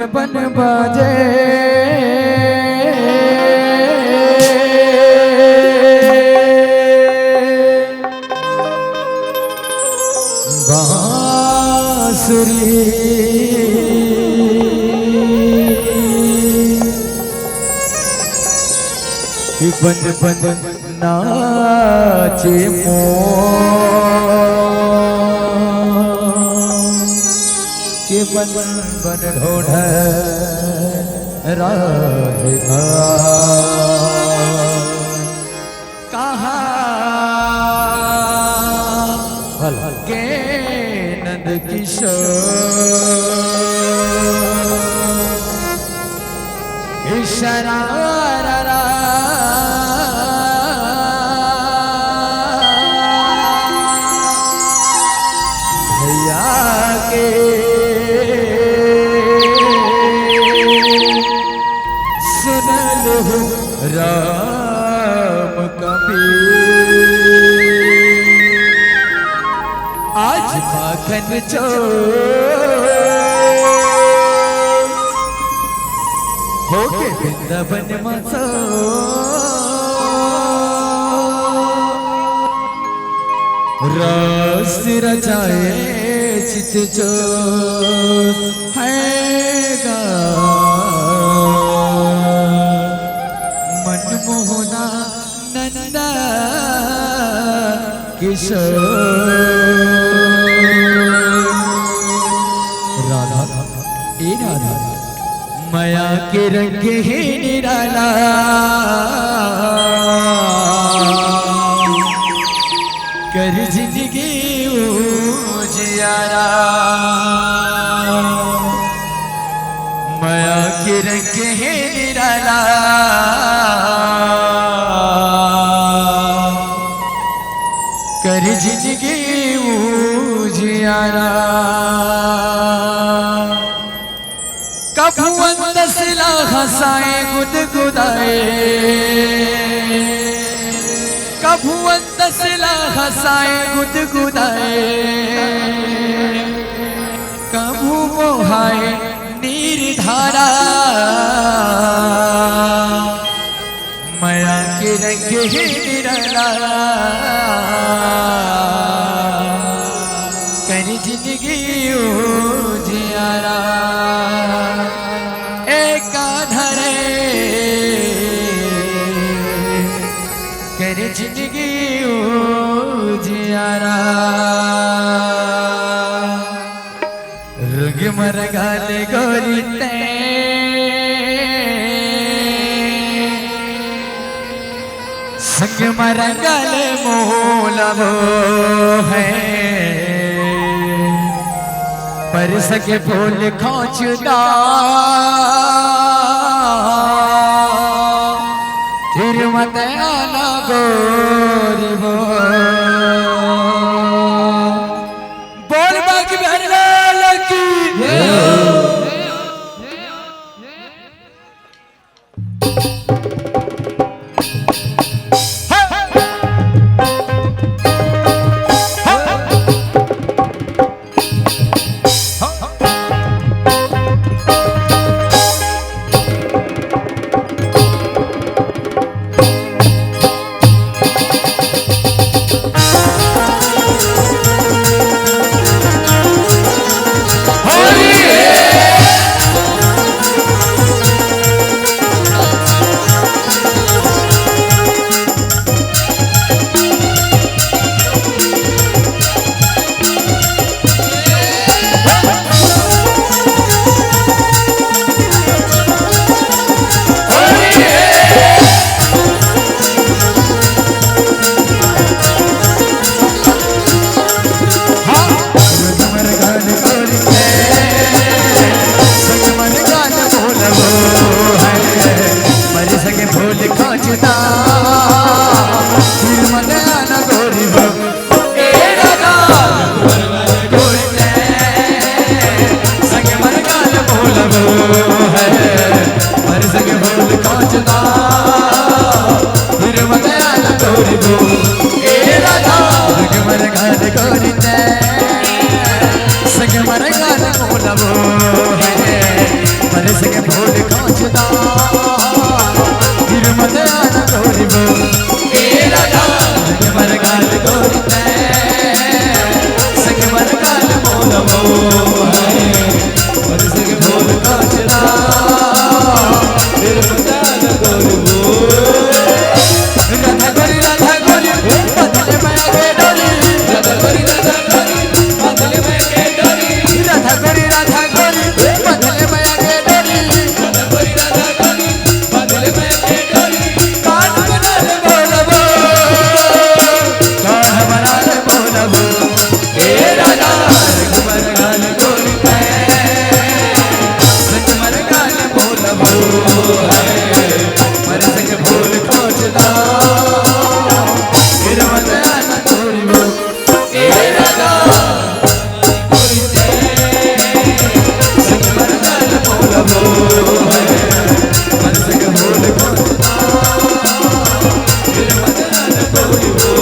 बन बाजे बांसुरी बन बन नाचे के बन बन ढोढ़ राधिका कहाँ के नंद किशोर इशारा भैया के राम कबीर आज माखन हो के वृंदावन मसो रस रचाए चित जो है गा मोहना नंदा किशोर राधा ए राधा माया के रंग ही निराला कर जिंदगी उजियारा माया के रंग ही निराला कर जिंदगी उजियारा कभू अंदसला हंसाए गुदगुदाए कभू अंदसला हंसाए गुदगुदाए कभू मोहाए नीर धारा माया के रंग ही निराला कर जिंदगी उजियारा एक धरे कर जिंदगी उजियारा रुग मर गाल गोरी ते संग मरंगल मोलवो है पर सके फूल खोचदा फिर मत आना गोरी बोल बाकी भरलाल की मन संग भूल खोजदा फिर मत आना गोरी बो ए राधा संग मर गाल गोरी ते संग मर गाल मोल बो मन संग भूल खोजदा फिर मत आना गोरी बो राधा गोरी बदले मैं के डोरी राधा गोरी बदले मैं के डोरी राधा गोरी बदले मैं के डोरी राधा गोरी बदले मैं के डोरी कान बना ले बोलबो कान बना ले बोलबो ए राधा मर गाल गोरी ते संग मर गाल बोलबो मन संग भूल खोजदा फिर मत आना गोरी बो ए राधा गोरी ते संग मर गाल बोलबो मन संग भूल खोजदा फिर मत आना गोरी बो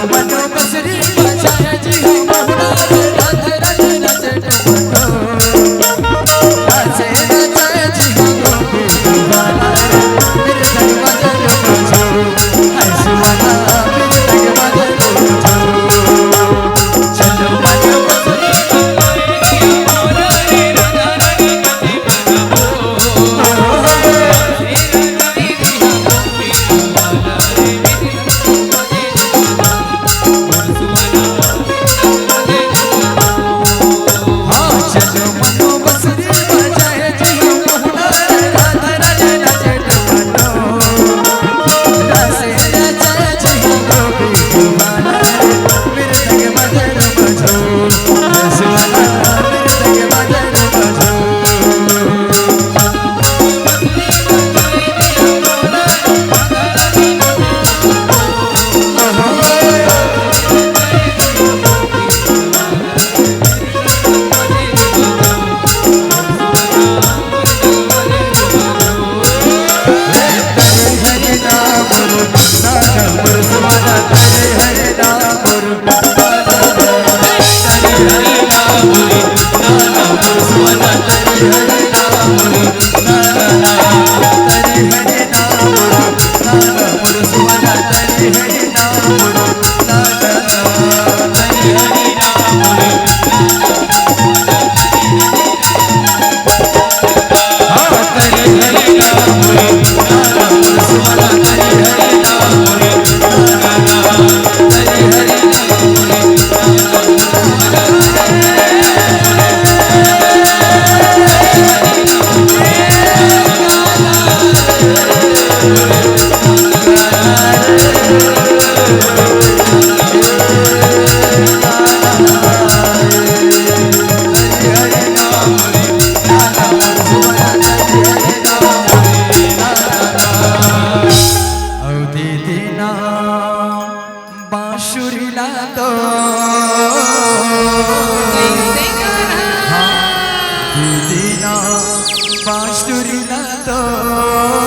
मनो बसरी बजाए जी मोहना रे राधे राधे नाचे टमाटो नाचे नाचे जी गोपी दीवाना रे मेरे तक बजे मुझो हाय सुहाना मेरे तक बजे मुझो चलो मनो बसरी मोहना रे राधा राधे नाचे बांसुरी ना तो